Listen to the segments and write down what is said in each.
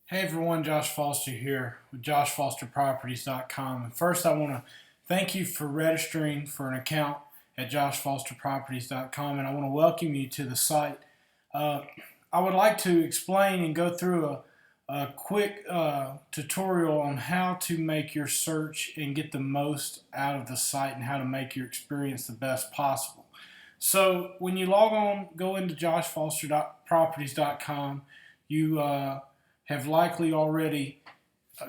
Hey everyone, Josh Foster here with joshfosterproperties.com. And first, I want to thank you for registering for an account at joshfosterproperties.com, and I want to welcome you to the site. Uh, I would like to explain and go through a quick tutorial on how to make your search and get the most out of the site and how to make your experience the best possible. So when you log on, go into joshfosterproperties.com, you have likely already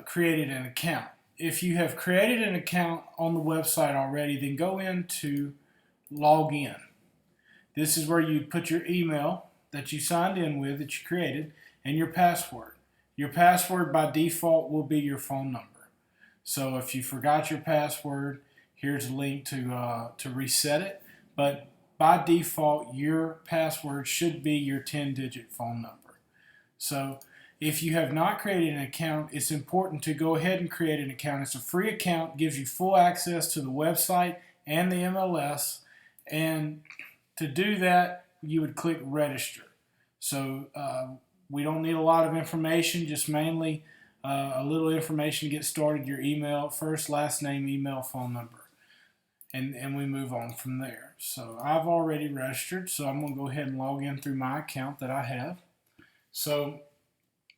created an account. If you have created an account on the website already, then go into log in. This is where you put your email that you signed in with, that you created, and your password. Your password by default will be your phone number. So if you forgot your password, here's a link to reset it. But by default, your password should be your 10-digit phone number. So if you have not created an account, it's important to go ahead and create an account. It's a free account, gives you full access to the website and the MLS. And to do that, you would click register. So we don't need a lot of information, just mainly a little information to get started, your email, first, last name, email, phone number. And we move on from there. So I've already registered, so I'm going to go ahead and log in through my account that I have. So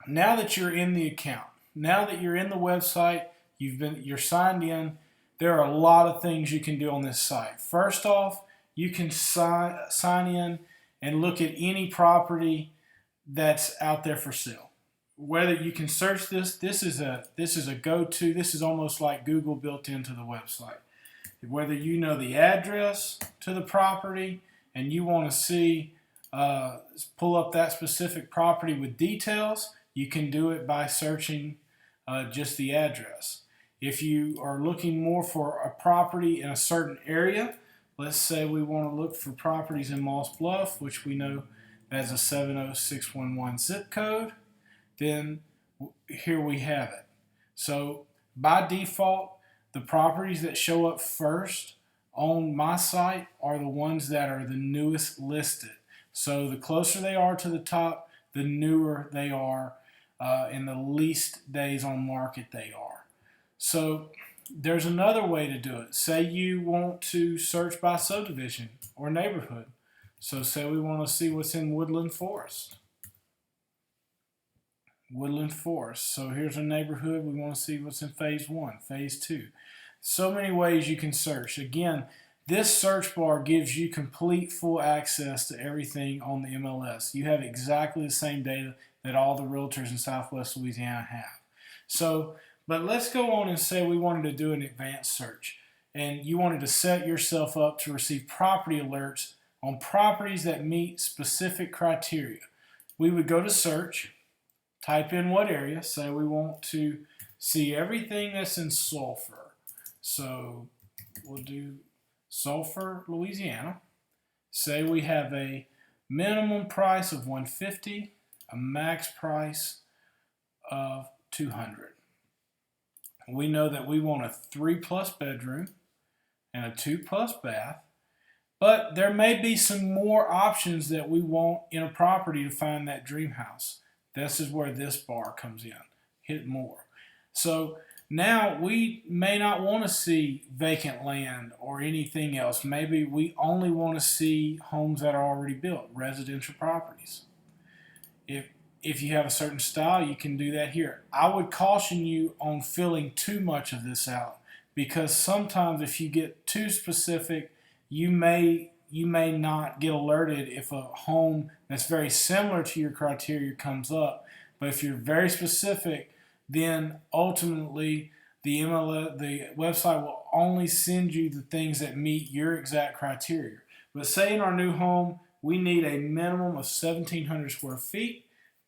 now that you're in the account, now that you're in the website, you're signed in, there are a lot of things you can do on this site. First off, you can sign in and look at any property that's out there for sale. Whether you can search this is a go-to. This is almost like Google built into the website. Whether you know the address to the property and you want to see pull up that specific property with details, you can do it by searching just the address. If you are looking more for a property in a certain area, let's say we want to look for properties in Moss Bluff, which we know has a 70611 zip code, then here we have it. So by default, the properties that show up first on my site are the ones that are the newest listed. So the closer they are to the top, the newer they are, and the least days on market they are. So there's another way to do it. Say you want to search by subdivision or neighborhood. So say we want to see what's in Woodland Forest. Woodland Forest. So here's a neighborhood. We want to see what's in phase 1, phase 2. So many ways you can search. Again, this search bar gives you complete full access to everything on the MLS. You have exactly the same data that all the realtors in Southwest Louisiana have. So, but let's go on and say we wanted to do an advanced search and you wanted to set yourself up to receive property alerts on properties that meet specific criteria. We would go to search, type in what area, say we want to see everything that's in Sulphur. So we'll do Sulphur, Louisiana. Say we have a minimum price of $150, a max price of $200. We know that we want a 3+ bedroom and a 2+ bath, but there may be some more options that we want in a property to find that dream house. This is where this bar comes in. Hit more. So now we may not want to see vacant land or anything else. Maybe we only want to see homes that are already built, residential properties. If you have a certain style, you can do that here. I would caution you on filling too much of this out because sometimes if you get too specific, you may not get alerted if a home that's very similar to your criteria comes up. But if you're very specific, then ultimately the website will only send you the things that meet your exact criteria. But say in our new home, we need a minimum of 1,700 square feet,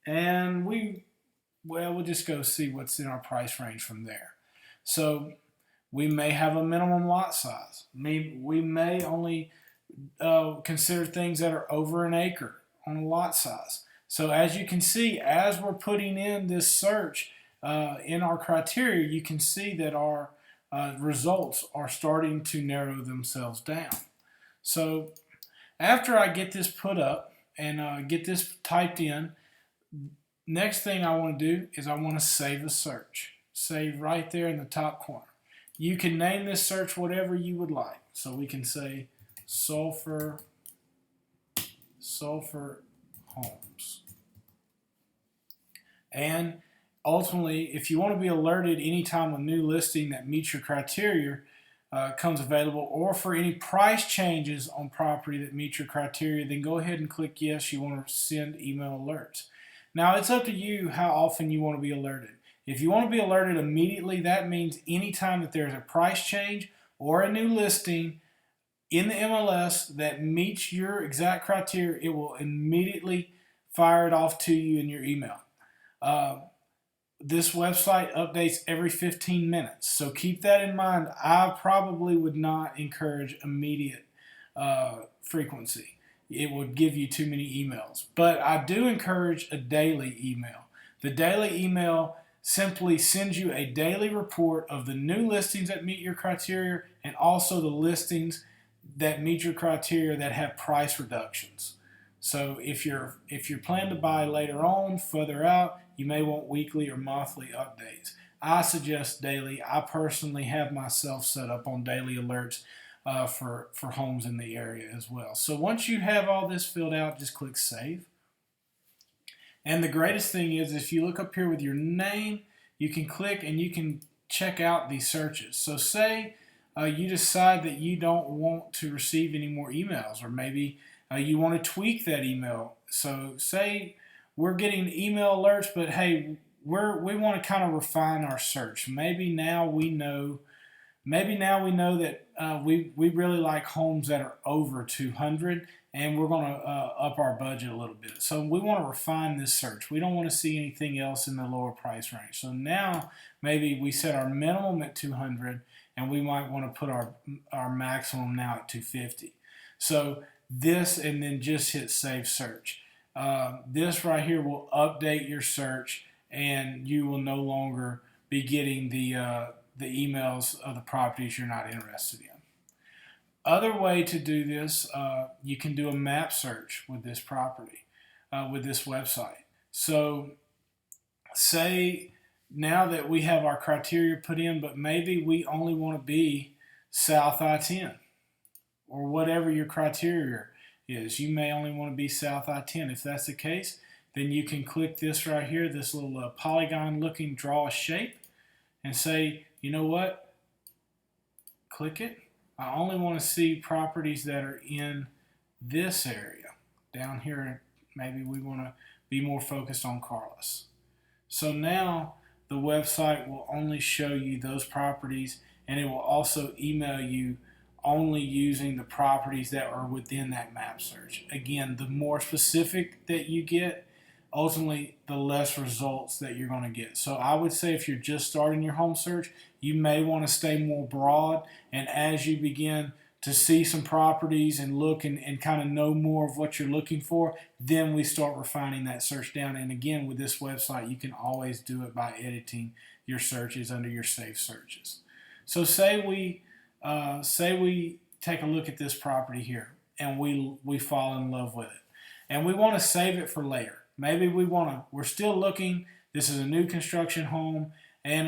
and we'll just go see what's in our price range from there. So we may have a minimum lot size. We may only consider things that are over an acre on a lot size. So as you can see, as we're putting in this search in our criteria, you can see that our results are starting to narrow themselves down. So after I get this put up and get this typed in, Next thing I want to do is I want to save a search. Save right there in the top corner. You can name this search whatever you would like. So we can say sulfur homes. And ultimately, if you want to be alerted anytime a new listing that meets your criteria comes available, or for any price changes on property that meet your criteria, then go ahead and click yes. You want to send email alerts. Now, it's up to you how often you want to be alerted. If you want to be alerted immediately, that means anytime that there's a price change or a new listing in the MLS that meets your exact criteria, it will immediately fire it off to you in your email. This website updates every 15 minutes, so keep that in mind. I probably would not encourage immediate frequency. It would give you too many emails, but I do encourage a daily email. The daily email simply sends you a daily report of the new listings that meet your criteria and also the listings that meet your criteria that have price reductions. So if you're planning to buy later on, further out, you may want weekly or monthly updates. I suggest daily. I personally have myself set up on daily alerts for homes in the area as well. So once you have all this filled out, just click save. And the greatest thing is, if you look up here with your name, you can click and you can check out these searches. So say you decide that you don't want to receive any more emails, or maybe you want to tweak that email. So say we're getting email alerts, but hey, we want to kind of refine our search. Maybe now we know that we really like homes that are over 200, and we're going to up our budget a little bit. So we want to refine this search. We don't want to see anything else in the lower price range. So now maybe we set our minimum at 200, and we might want to put our maximum now at 250. So this, and then just hit save search. This right here will update your search, and you will no longer be getting the emails of the properties you're not interested in. Other way to do this, you can do a map search with this property, with this website. So say now that we have our criteria put in, but maybe we only want to be South I-10, or whatever your criteria is. You may only want to be South I-10. If that's the case, then you can click this right here, this little polygon looking draw a shape, and say, you know what, click it. I only want to see properties that are in this area. Down here, maybe we want to be more focused on Carlos. So now the website will only show you those properties, and it will also email you only using the properties that are within that map search. Again, the more specific that you get, ultimately the less results that you're going to get. So I would say if you're just starting your home search, you may want to stay more broad, and as you begin to see some properties and look and kind of know more of what you're looking for, then we start refining that search down. And again, with this website, you can always do it by editing your searches under your saved searches. So say we take a look at this property here, and we fall in love with it, and we want to save it for later. Maybe we're still looking. This is a new construction home, and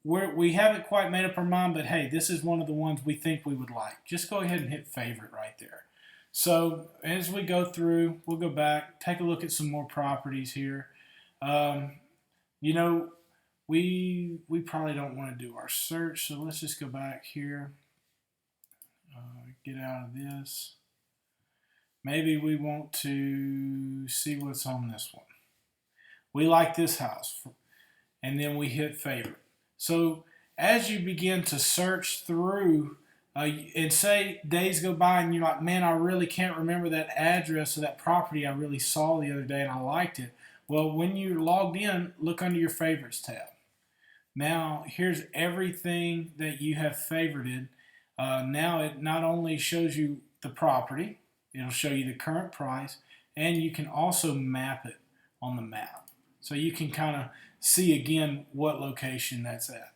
we haven't quite made up our mind, but hey, this is one of the ones we think we would like. Just go ahead and hit favorite right there. So as we go through, we'll go back, take a look at some more properties here. We probably don't want to do our search, so let's just go back here. Get out of this. Maybe we want to see what's on this one. We like this house, and then we hit favorite. So as you begin to search through, and say days go by and you're like, man, I really can't remember that address of that property I really saw the other day and I liked it. Well, when you're logged in, look under your favorites tab. Now, here's everything that you have favorited. Now it not only shows you the property, it'll show you the current price, and you can also map it on the map. So you can kind of see again what location that's at.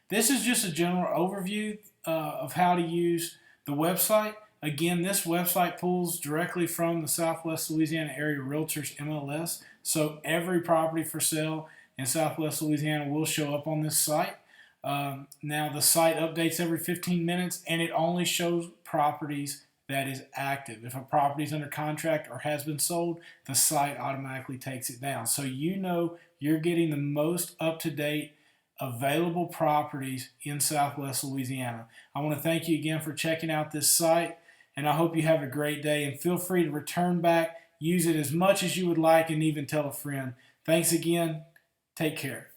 This is just a general overview of how to use the website. Again, this website pulls directly from the Southwest Louisiana Area Realtors MLS, so every property for sale in Southwest Louisiana will show up on this site. Now the site updates every 15 minutes and it only shows properties that is active. If a property is under contract or has been sold, the site automatically takes it down. So you know you're getting the most up-to-date available properties in Southwest Louisiana. I want to thank you again for checking out this site, and I hope you have a great day, and feel free to return back, use it as much as you would like, and even tell a friend. Thanks again. Take care.